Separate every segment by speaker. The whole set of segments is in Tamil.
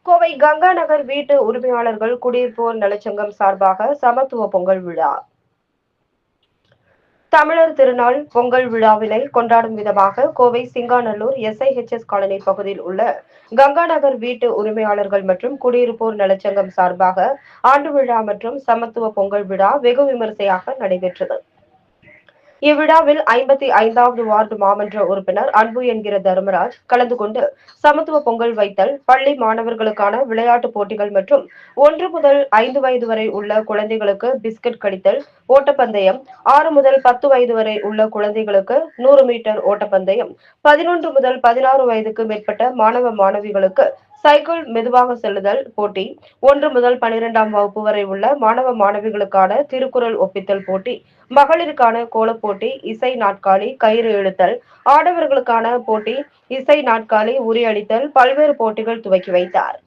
Speaker 1: கோவை கங்கா நகர் வீட்டு உரிமையாளர்கள் குடியிருப்போர் நலச்சங்கம் சார்பாக சமத்துவ பொங்கல் விழா. தமிழர் திருநாள் பொங்கல் விழாவினை கொண்டாடும் விதமாக கோவை சிங்காநல்லூர் SIHS காலனி பகுதியில் உள்ள கங்கா நகர் வீட்டு உரிமையாளர்கள் மற்றும் குடியிருப்போர் நலச்சங்கம் சார்பாக ஆண்டு விழா மற்றும் சமத்துவ பொங்கல் விழா வெகு விமரிசையாக நடைபெற்றது. இவ்விழாவில் 55வது வார்டு மாமன்ற உறுப்பினர் அன்பு என்கிற தர்மராஜ் கலந்து கொண்டு சமத்துவ பொங்கல் வைத்தல், பள்ளி மாணவர்களுக்கான விளையாட்டுப் போட்டிகள் மற்றும் 1 முதல் 5 வயது வரை உள்ள குழந்தைகளுக்கு பிஸ்கட் கடித்தல், ஓட்டப்பந்தயம், 6 முதல் 10 வயது வரை உள்ள குழந்தைகளுக்கு 100 மீட்டர் ஓட்டப்பந்தயம், 11 முதல் 16 வயதுக்கு மேற்பட்ட மாணவ மாணவிகளுக்கு சைக்கிள் மெதுவாக செல்லுதல் போட்டி, 1 முதல் 12ஆம் வகுப்பு வரை உள்ள மாணவ மாணவிகளுக்கான திருக்குறள் ஒப்பித்தல் போட்டி, மகளிருக்கான கோலப் போட்டி, இசை நாட்காலி, கயிறு இழுத்தல், ஆடவர்களுக்கான போட்டி, இசை நாட்காலி, உரியடித்தல், பல்வேறு போட்டிகள் துவக்கி வைத்தார்.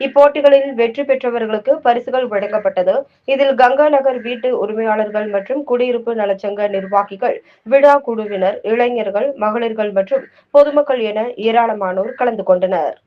Speaker 1: இப்போட்டிகளில் வெற்றி பெற்றவர்களுக்கு பரிசுகள் வழங்கப்பட்டது. இதில் கங்கா நகர் வீட்டு உரிமையாளர்கள் மற்றும் குடியிருப்பு நலச்சங்க நிர்வாகிகள், விழா குழுவினர், இளைஞர்கள், மகளிர்கள் மற்றும் பொதுமக்கள் என ஏராளமானோர் கலந்து கொண்டனர்.